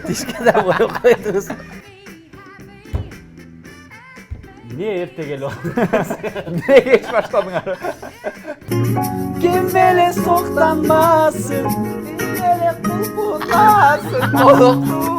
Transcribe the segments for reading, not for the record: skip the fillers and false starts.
Тишке да боюп койдуңуз. Не эрте келип алдыңыз? Не кеш баштадыңар? Ким эле соктанбасын, ким эле кулпугасын болукту.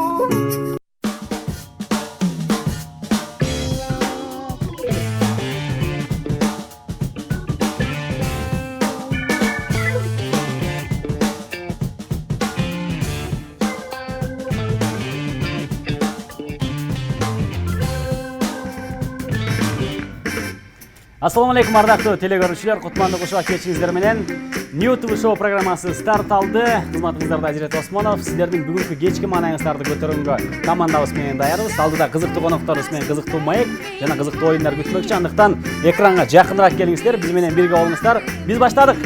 Assalamu alaikum ардактуу телекөрүүчүлөр, Кутмандуу Кушуак кечиңиздер менен New TV Show программасы старт алды. Кызматыңыздарда Ажирет Осмонов, сиздердин бүгүнкү кечки маанайыңыздарды көтөрүүгө командабыз менен даярбыз. Алдыда кызыктуу конокторубуз менен кызыктуу маек жана кызыктуу оюндар күтмөкчү. Андыктан экранга жакыныраак келиңиздер, биз менен бирге болуңуздар. Биз баштадык.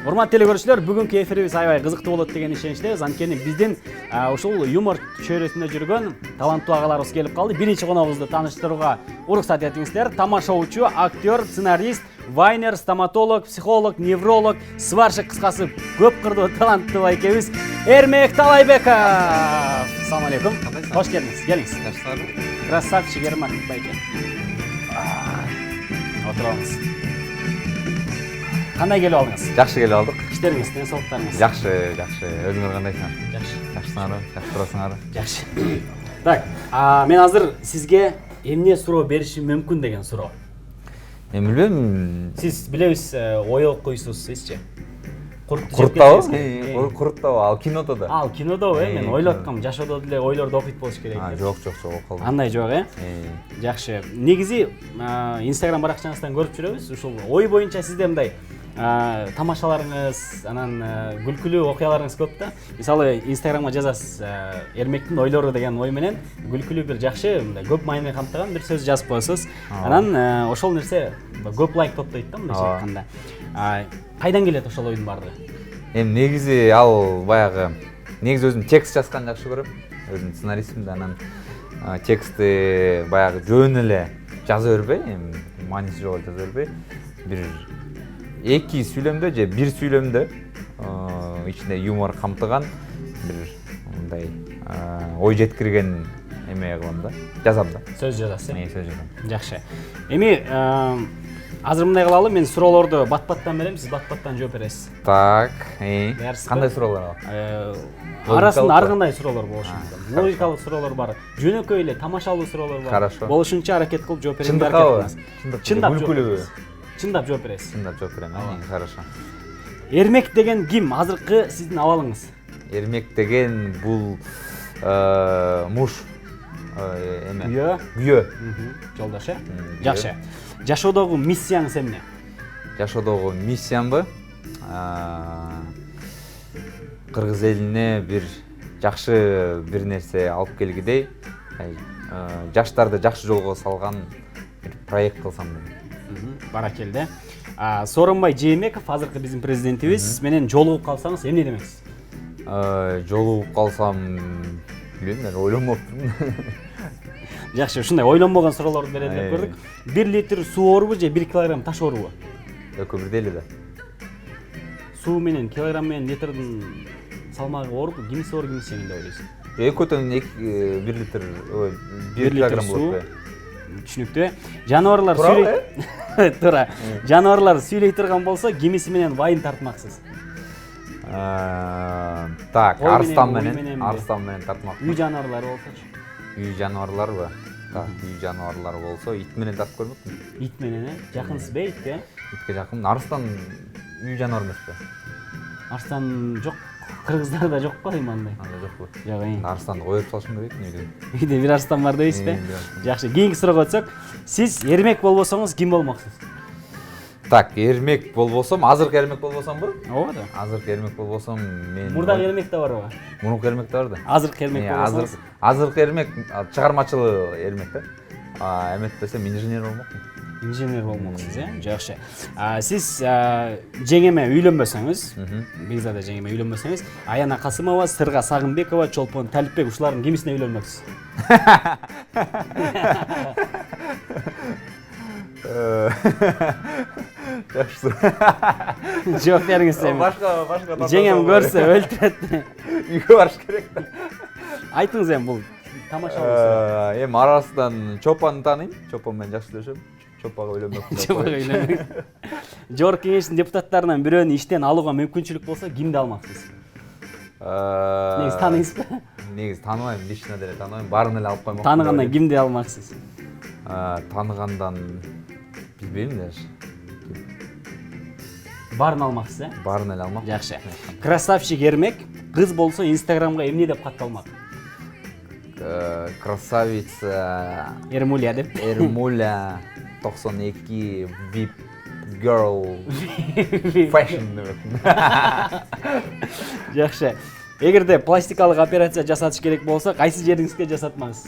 Урматтуу телекөрүүчүлөр, бүгүнкү эфирибиз аябай кызыктуу болот деген ишеничтебиз. Анткени биздин ушул юмор чөйрөсүндө жүргөн таланттуу агаларыбыз келип калды. Биринчи коногубузду тааныштырууга уруксат этиңиздер. Тамашоочу, актер, сценарист, вайнер, стоматолог, психолог, невролог, сварщик, кыскасы көп кырдуу таланттуу байкебиз Эрмек Талайбеков. Ассаламу алейкум. Кош келдиңиз. Келиңиз. Красавчик Эрмек байке. Отурабыз. Кандай келип алдыңыз? Жакшы келип алдык. Иштериңиз, денсаулыктарыңыз? Жакшы. Өзүңөр кандайсыңар? Жакшы. Жакшысыңарбы? Жакшы турасыңарбы? Жакшы. Так, мен азыр сизге эмне суроо беришим мүмкүн деген суроо. Мен билбейм. Сиз билебиз, ой окуйсуз, сизчи? Курттабы? Курттабы, ал кинодо да. Ал кинодобу, мен ойлоп аткам, жашоодо деле ойлорду окуйт болуш керек. Жок, окулдум. Андай жок, Жакшы. Негизи Instagram баракчаңыздан көрүп жүрөбүз. Ушул ой боюнча сизде мындай тамашаларыңыз, анан күлкүлүү окуяларыңыз көп да. Мисалы, Instagramга жазасыз, Эрмектин ойлору деген ой менен күлкүлүү бир жакшы, мындай көп маани камтыган бир сөз жазып коесуз. Анан ошол нерсе көп лайк топтойт да, мындайча айтканда. Кайдан келет ошол ойдун баардыгы? Негизи ал баягы өзүм текст жазган жакшы көрөм. Өзүм сценаристмин да, анан текстти баягы жөн эле жаза бербей, мааниси жок жаза бербей, бир эки сүйлөмдө же бир сүйлөмдө ичинде юмор камтыган бир мындай ой жеткирген эме кылам да, жазам да. Сөз жазасыз? Сөз жазам. Жакшы. Эми азыр мындай кылалы, мен суроолорду бат-баттан берем, сиз бат-баттан жооп бересиз. Так, кандай суроолор бар? Арасында ар кандай суроолор болушу мүмкүн. Логикалык суроолор бар, жөнөкөй эле тамашалуу суроолор бар. Хорошо. Болушунча аракет кылып жооп берүүгө аракет кылыңыз. Чындап күлкүлүүбү? Чындап жооп бересиз. Чындап жооп берем. Хорошо. Эрмек деген ким? Азыркы сиздин абалыңыз? Эрмек деген бул муж эме. Күйөө. Жолдош, Жакшы. Жашоодогу миссияңыз эмне? Жашоодогу миссиямбы? Кыргыз элине бир жакшы бир нерсе алып келгидей, жаштарды жакшы жолго салган бир проект кылсам дейм. Баракелде. Сооронбай Жээнбеков, азыркы биздин президентибиз менен жолугуп калсаңыз эмне демексиз? Жолугуп калсам, билбейм, ойлонмоптурмун. Жакшы, ушундай ойлонбогон суроолорду берели деп көрдүк. 1 литр суу оорубу же 1 килограмм таш оорубу? Экөө бирдей эле да. Суу менен килограмм менен литрдин салмагы оорубу, кимиси оор, кимиси жеңил деп ойлойсуз? Экөөтөн 1 литр, 1 килограмм болот. Түшүнүктүү. Жаныбарлар сүйлөйт. Туура. Жаныбарлар сүйлөй турган болсо, кимиси менен вайын тартмаксыз? Так, арстан менен тартмак. Үй жаныбарлары болсочу? Үй жаныбарларбы? Так, үй жаныбарлары болсо, ит менен тартып көрмөкмүн. Ит менен, жакынсыз бе итке? Итке жакын. Арстан үй жаныбар эмеспи? Арстан жок. Кыргыздарда жок го андай. Анда жокпу? Жок. Арстанды коюп салышым керек үйдө. Үйдө бир арстан бар дейсизби? Жакшы, кийинки суроого өтсөк, сиз Эрмек болбосоңуз ким болмоксуз? Так, Эрмек болбосом, азыркы Эрмек болбосомбу? Ооба да. Азыркы Эрмек болбосом, мен Мурдагы Эрмек да барбы? Мурунку Эрмек да бар да. Азыркы Эрмек болбосоңуз? Азыркы Эрмек чыгармачылык Эрмек да. Эметпесем инженер болмокмун. Инженер болмоксуз, Жакшы. Сиз жеңеме үйлөнбөсөңүз, Бекзада жеңеме үйлөнбөсөңүз, Аяна Касымова, Сырга Сагынбекова, Чолпон Талипбек ушулардын кимисине үйлөнмөксүз? Жакшы. Жооп бериңиз эми. Башка. Жеңем көрсө өлтүрөт. Үйгө барыш керек. Айтыңыз эми бул тамаша болсо. Эми арасынан Чопанды тааныйм. Чопан менен жакшы сүйлөшөм. Чопага үйлөнмөкмүн. Жогорку кеңештин депутаттарынан бирөөнү иштен алууга мүмкүнчүлүк болсо кимди алмаксыз? Негизи тааныйсызбы? Негизи тааныбайм, лично деле тааныбайм. Баарын эле алып коймокмун. Тааныгандан кимди алмаксыз? Тааныгандан билбейм даже. Баарын алмаксыз, э? Баарын эле алмак. Жакшы. Красавчик Эрмек кыз болсо Инстаграмга эмне деп катталмак? Красавица Эрмуля деп. Эрмуля 92 VIP girl fashion деп. Жакшы. Эгерде пластикалык операция жасатыш керек болсо, кайсы жериңизге жасатмаңыз?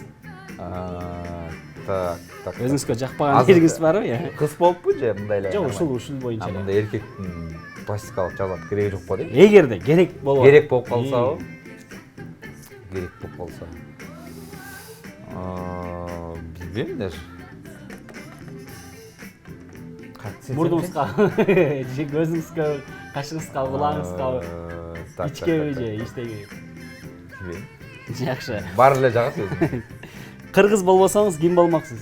Так. Өзүңүзгө жакпаган жериңиз барбы? Кыз болуппу же мындай эле? Жок, ушул боюнча эле. Мында эркектин пластикалык жасап кереги жок го дейм. Эгерде керек болсо. Керек болуп калсабы? Керек болуп калса. Билбейм даже. Мурдуңузга, көзүңүзгө, кашыңызга, кулагыңызга, ичкеби же иштеги? Билбейм. Жакшы. Баары эле жагат өзүм. Кыргыз болбосоңуз ким болмоксуз?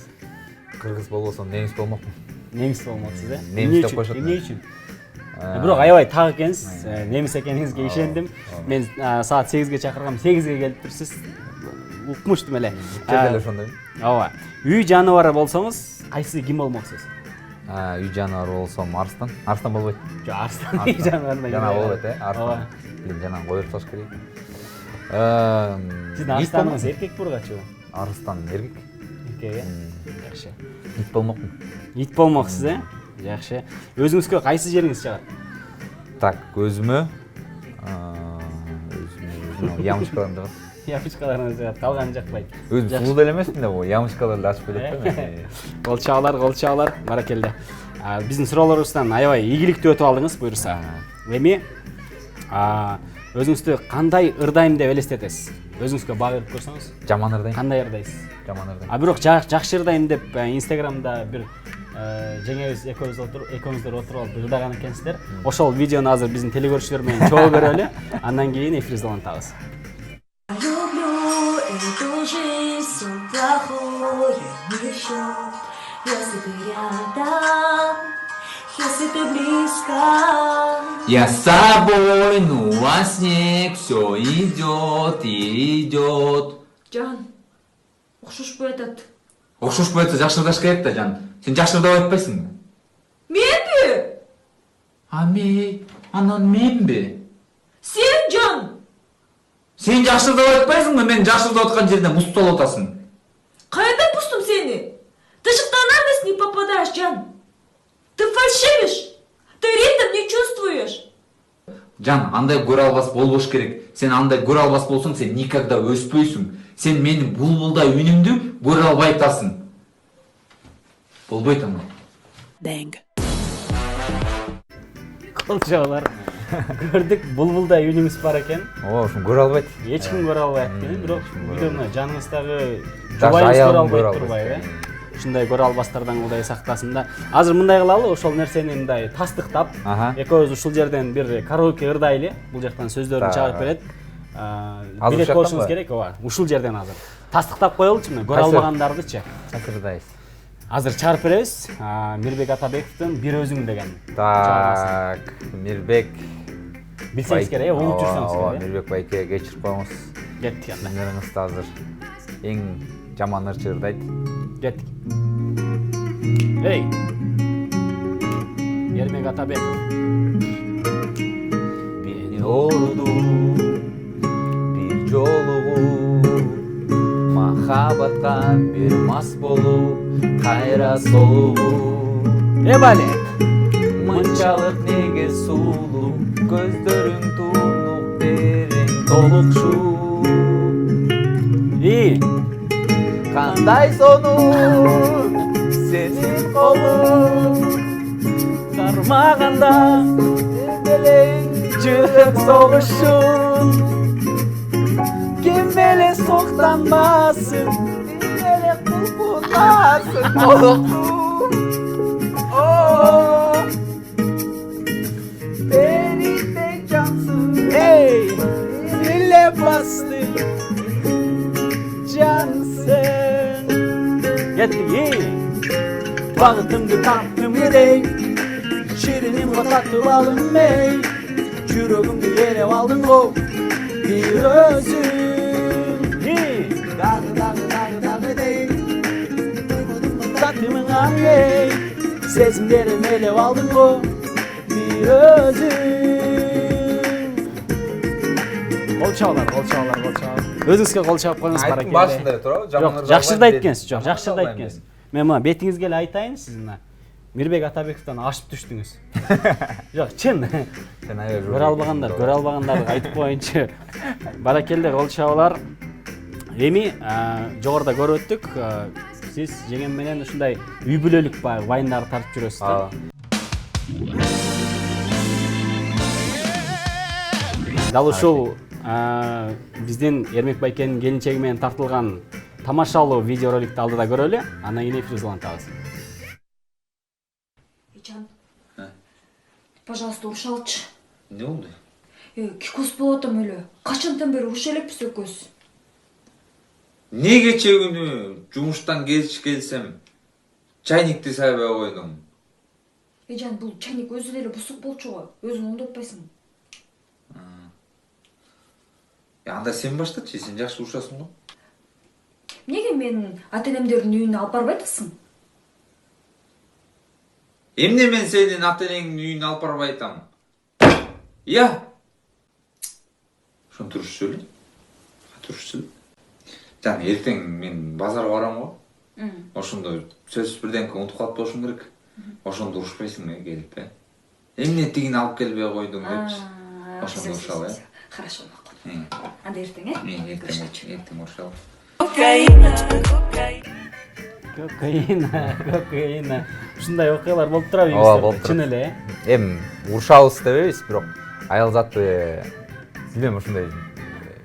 Кыргыз болбосом немис болмокмун. Немис болмоксуз, э? Немис деп коюшат. Эмне үчүн? Бирок аябай так экенсиз. Немис экениңизге ишендим. Мен саат 8ге чакыргам, 8ге келип турсуз. Укмуштум эле. Деле ошондойм. Ооба. Үй жаныбары болсоңуз, кайсы ким болмоксуз? Үй жаныбары болсом арстан. Арстан болбойт. Жок, арстан үй жаныбарына. Жана болбойт, э? Арстан. Билем, жана коюп таш керек. Сиздин арстаныңыз эркек бургачы? Арстан эркек. Эркек, э? Жакшы. Ит болмокмун. Ит болмоксуз, э? Жакшы. Өзүңүзгө кайсы жериңиз жагат? Так, өзүмө ямочкаларым жагат. Ямочкаларыңыз жагат, калганы жакпайт. Өзүм сулуу деле эмесмин да, ямочкаларды ачып берет. Голчаалар, баракелде. Биздин суроолорубуздан аябай ийгиликтүү өтүп алдыңыз, буюрса. Эми өзүңүздү кандай ырдайм деп элестетесиз? Өзүңүзгө баа берип көрсөңүз? Жаман ырдайм. Кандай ырдайсыз? Жаман ырдайм. Бирок жакшы ырдайм деп Инстаграмда бир жеңебиз экөөбүз отуруп алып ырдаган экенсиздер. Ошол видеону азыр биздин телекөрүүчүлөр менен чогуу көрөлү. Андан кийин эфирибизди улантабыз. Люблю эту жизнь, все плохое несет. Если ты рядом, если ты близко. Я с собой, ну во снег все идет и идет. Жан, окшош атат. Окшошпой атса жакшы ырдаш керек да, жан. Сен жакшы ырдап айтпайсыңбы? Менби? Анан менби? Сен, Жан. Сен жакшы ырдап айтпайсыңбы? Мен жакшы ырдап аткан жерден мусталып атасың. Кайда пустум сени? Ты же в тональность не попадаешь, Жан. Ты фальшивишь. Ты ритм не чувствуешь. Жан, андай көрө албас болбош керек. Сен андай көрө албас болсоң, сен никогда өспөйсүң. Сен менин булбулдай үнүмдү көрө албай атасың. Болбойт аны. Бэнг. Голчаалар. Көрдүк, булбулдай үнүңүз бар экен. Ошону көрө албайт. Эч ким көрө албайт экен, бирок видеону жаныңыздагы Даже жубайыңыз көрө аялым көрө албайт турбайбы? Ушундай көрө албастардан Кудай сактасын да. Азыр мындай кылалы, ошол нерсени мындай тастыктап, экөөбүз ушул жерден бир караоке ырдайлы. Бул жактан сөздөрүн чыгарып берет. Билет болушуңуз керек, ооба. Ушул жерден азыр тастыктап коелучу, мына көрө албагандардычы. Чакырдайбыз. Азыр чыгарып беребиз. Мирбек Атабековдун «Бир өзүң» деген. Так, Мирбек. Билсеңиз керек, унутуп жүрсөңүз керек. Мирбек байке кечирип коюңуз. Кеттик анда. Сиздеріңизді азыр ең жаман ырчы ырдайт. Кеттик. Эй! Эрмек Атабеков. Бeni орду бир жолугу, махабатка бир мас болуп, кайра солугу. Эбале! Мынчалык неге сулуу, көздөрүң тунук терең толукшу. Кандай сонун сенин колуң, Кармаганда делең жүрөк согушун. ким менен соктанбасын, Делек кулпуласын толукту. О Bağıtımdı tattım edey Şirinim tatlı balım ey Yüreğimde yere aldın o Bir özün Dağı dey Tatlımın ey Sezimlerim ele aldın o Bir özün Kol çağlar. Өзіңізге қол шағып қойыңыз Айттың баракелде. башында эле туурабы? Жоқ, жакшырда айткенсиз. Жоқ, жакшырда айткенсиз. Мен мына бетиңизге эле айтайын, сиз мына Мирбек Атабековдон ашып түштүңүз. Жоқ, чын. Көрө албагандарды айтып коеюнчу. Баракелде кол чабалар. Эми жогоруда көрүп өттүк. Сиз жеңем менен ушундай үй бүлөлүк баягы вайындарды тартып жүрөсүз да. Дал ушул биздин Эрмек Байкенин келинчеги менен тартылган тамашалуу видеороликти алдыда көрөлү, андан кийин эфирибизди улантабыз. Эжан, пожалуйста, уруша алчы. эмне болду? Кикос болуп атам эле. Качандан бери уруша элекпиз экөөбүз. Не кече күнү жумуштан кеч келсем чайникти сайбай койдум. Эжан, бул чайник өзү деле бусук болчу го. Өзүң оңдотпайсың. Анда сен баштачы, сен жакшы урушасың го. Эмнеге менин ата-энемдердин үйүнө алып барбай атасың? Эмне мен сенин ата-энеңдин үйүнө алып барбай атам? Я. Ошон турушчу эле. Турушчу. Жана эртең мен базарга барам го. Ошондо сөзсүз бирденке унутуп калып болушум керек. Ошондо урушпайсың келип, Эмне тигини алып келбей койдуң депчи. Ошондо урушалы, Хорошо, макул. Анда эртең, Мен эртең урушалы. Кокаина. Ушундай окуялар болуп турабы болуп чын эле. Эми урушабыз дебейбиз, бирок аял заты билбейм ушундай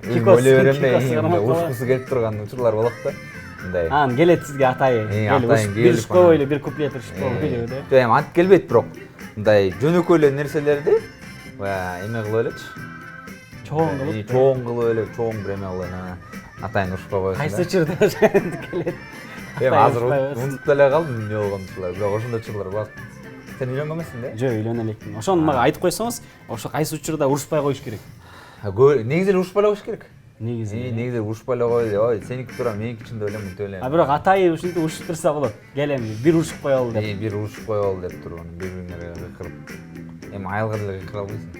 ойлой берем да, урушкусу келип турган учурлар болот да. Мындай. Анан келет сизге атайы. Бир школойлу, бир куплет школойлу да. Эми антип келбейт, бирок мындай жөнөкөй эле нерселерди баягы эме кылып элечи. Чоң кылып эле, чоң бир эме кылып эле атайын урушпай койсун. Кайсы учурда келет? Эми азыр унутуп деле калдым эмне болгон учурлар, бирок ошондой учурлар болот. Сен үйлөнгөн эмессиң да? Жок, үйлөнө элекмин. Ошону мага айтып койсоңуз, ошо кайсы учурда урушпай коюш керек? Негизи эле урушпай эле коюш керек. Негизи урушпай эле койду. Ой, сеники туура, меники чын деп элем, мынтип элем. Бирок атайы ушинтип урушуп турса болот. Келем, бир урушуп коелу деп. Бир урушуп коелу деп туруп, бири-бириңерге кыйкырып. Эми айылга деле кыйкыра албайсың.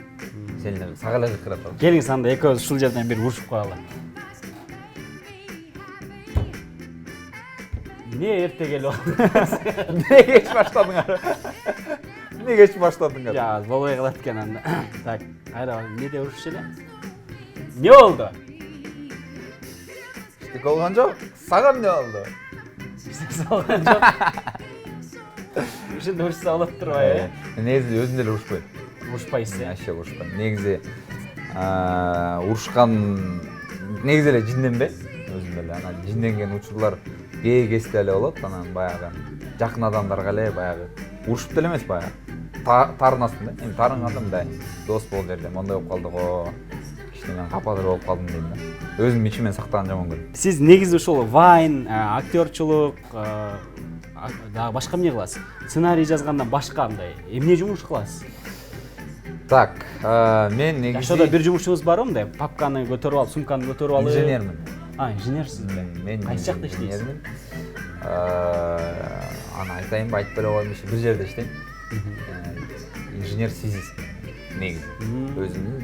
Сен эле сага эле кыйкырат. Келиңиз анда экөөбүз ушул жерден бир урушуп коелу. Не эрте келип алдыңыз? Не кеч баштадыңар? Не кеч баштадыңар? Я, болбой калат экен анда. Так, айда, эмнеде урушуш эле? Не болду? Эчтеке болгон жок. Сага эмне болду? Эчтеке болгон жок. Ушинде урушса болот турбайбы? Негизи өзүм деле урушпойм. Урушпайсыз, Вообще урушпайм. Негизи урушкан негизи эле жинденбейм өзүм деле. Анан жинденген учурлар кезде эле болот, анан баягы жакын адамдарга эле баягы урушуп деле эмес, баягы тарынасың да. Эми тарынганда мындай дос болуп жерде мондай болуп калдык го, кичине кападыр болуп калдым дейм да. Өзүм ичимен сактаган жаман көрөм. Сиз негизи ушул вайн, актёрчулук, дагы башка эмне кыласыз? Сценарий жазгандан башка мындай эмне жумуш кыласыз? Так, мен негизи Жашоодо бир жумушуңуз барбы мындай? Папканы көтөрүп алып, сумканы көтөрүп алып? Инженермин. Инженерсизби? Мен кайсы жакта иштейсиз? Аны айтайынбы, айтпай эле коеюн деши, бир жерде иштейм. Инженер-связист негизи. Өзүмдүн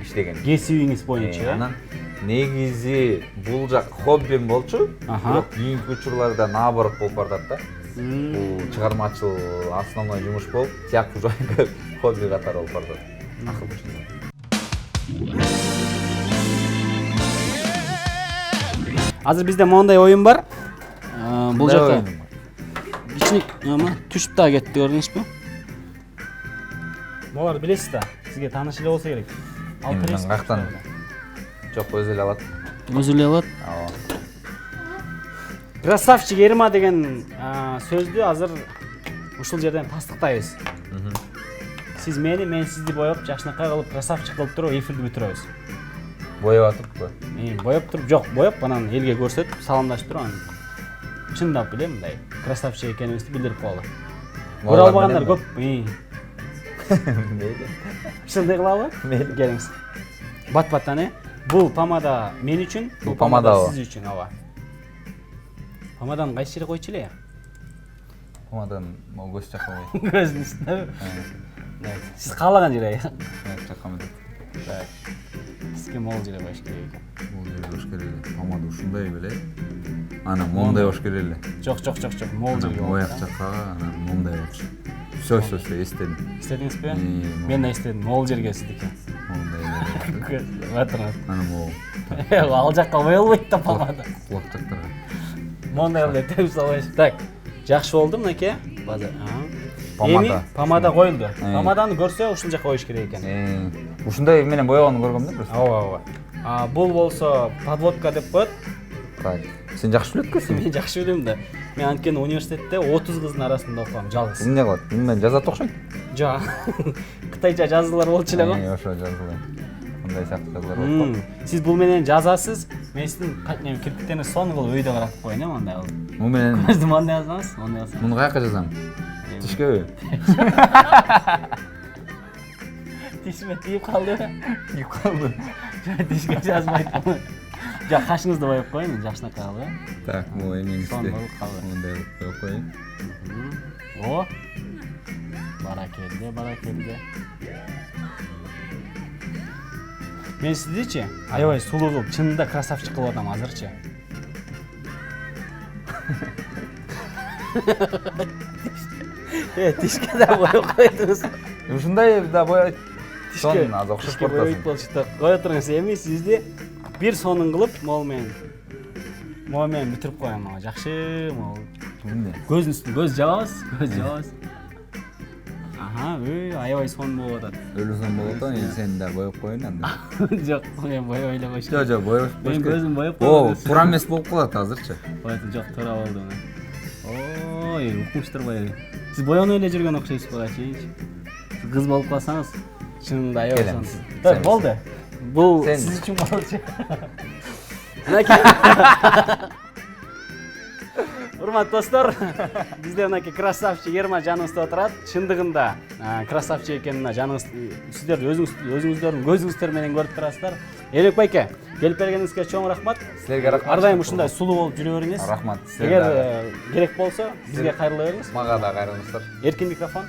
иштеген. Кесибиңиз боюнча, э? Анан негизи бул жак хоббим болчу, бирок кийинки учурларда наоборот болуп бардат да. Бул чыгармачыл основной жумуш болуп, тияк уже хобби катары болуп бардат. Азыр бизде моундай оюн бар. Бул жака кичине түшүп да кетти, көрдүңүзбү? Буларды билесиз да, сизге тааныш эле болсо керек. Алып бересиз. Каяктан? Жок, өзү эле алат. Өзү эле алат. Красавчик Эрма деген сөздү азыр ушул жерден тастыктайбыз. Сиз мени, мен сизди боеп, жакшынакай кылып красавчик кылып туруп эфирди бүтүрөбүз. Боеп атып, боеп туруп, жок, боеп анан элге көрсөтүп, саламдашып туруп анан. чындап эле мындай красавчик экенибизди билдирип коелу. Көрө албагандар көп. Ушундай кылалы? Мейли. Келиңиз. Бат-баттан бул помада мен үчүн, Бул помада сиз үчүн, ооба. Помаданын кайсы жери койчу эле? Помадан могу көз жакка кой. Көздүн үстүнө. Сиз каалаган жери. Жакка мындай. Так. Сизге могул жере коюш керек экен. Бул жерге коюш керек эле. Помада ушундай беле. Анан момундай болуш керек эле. Жок, могул жерге. Ояк жаккага анан момундай болчу. Всё, эстедим. Эстедиңизби? Мен да эстедим. Могул жерге сиздики. Момундай. Батырат. Анан могул. Ал жакка коелбойт да помада. Кулак жактарга. Мондай эле теп салбайсыз. Так. Жакшы болду мынакей. Базар. Помада. Помада коюлду. Помаданы көрсө ушул жакка коюш керек экен. Ушундай менен боёгонун көргөм да просто. Ооба. Бул болсо подводка деп коет. Так. Сен жакшы билет экенсиң. Мен жакшы билем да. Мен анткени университетте 30 кыздын арасында окугам, жалгыз. Эмне кылат? Мен жазат окшойт. Жок. Кытайча жазуулар болчу эле го. Ошо жазуулар. Мындай сыяктуу жазуулар болуп калат. Сиз бул менен жазасыз. Мен сиздин кирпиктерди сон кылып өйдө каратып коеюн, мындай кылып. Бул менен Көздү мындай жазабыз, мындай жазсам. муну каяка жазам? Тишкеби? Тишиме тийип калды. Тийип калды. Тишке жазбайт. Жок, кашыңызды боеп коеюн, жакшынакай кылып. Так, бул эмеңизди. Сон болуп калды. Мындай боеп коеюн. О. Баракелде. Мен сиздичи аябай сулуу кылып, чынында красавчик кылып атам азырчы. Тишке да боеп койдуңуз. Ушундай да боёйт. Сон аз окшош боеп болчу. Кое туруңуз, эми сизди бир сонун кылып, могул менен бүтүрүп коем. Жакшы, могул. Эмне? Көздүн үстүнө көз жабасыз. Аябай сон болуп атат. Өлүү сон болуп атат, сен да боеп коеюн анда. Жок, мен боебой эле коюш. Жок, боеп. Мен көзүм боеп койдум. Туура эмес болуп калат азырчы. Жок, туура болду. Ой, укмуштурбай. Сиз боёнуп эле жүргөн окшойсуз багачы. Кыз болуп калсаңыз, чынында аябай сонсуз. Так, болду. Бул сиз үчүн болчу. Урматтуу достор, бизде мынакей красавчик Ерман жаныбызда отурат. Чындыгында красавчик экенин жаныңыз сиздер өзүңүздөрдүн көзүңүздөр менен көрүп турасыздар. Элек байке, келип бергениңизге чоң рахмат. Силерге рахмат. Ар дайым ушундай сулуу болуп жүрө бериңиз. Рахмат. Эгер керек болсо, бизге кайрыла бериңиз. Мага да кайрылыңыздар. Эркин микрофон.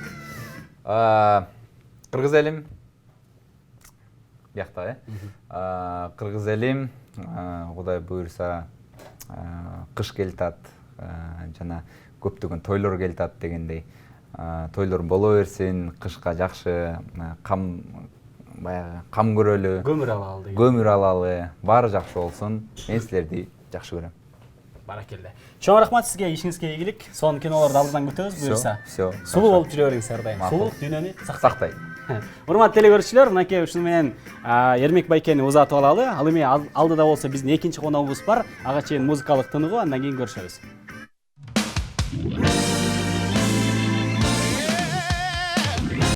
Кыргыз элим. Биякта, Кыргыз элим, Кудай буйрса, кыш келатат. Жана көптөгөн тойлор келатат дегендей. Тойлор боло берсин, кышка жакшы баягы кам көрөлү, көмүр алалы, баары жакшы болсун. Мен силерди жакшы көрөм. Баракелде. Чоң рахмат сизге, ишиңизге ийгилик. Сонун кинолорду алдыдан күтөбүз, буюрса. Сулуу болуп жүрө бериңиз ар дайым. Сулуулук дүйнөнү Сактайт. Урматтуу телекөрүүчүлөр, мынакей ушуну менен Ермек байкени узатып алалы. Ал эми алдыда болсо биздин экинчи коногубуз бар. Ага чейин музыкалык тыныгуу, андан кийин көрүшөбүз.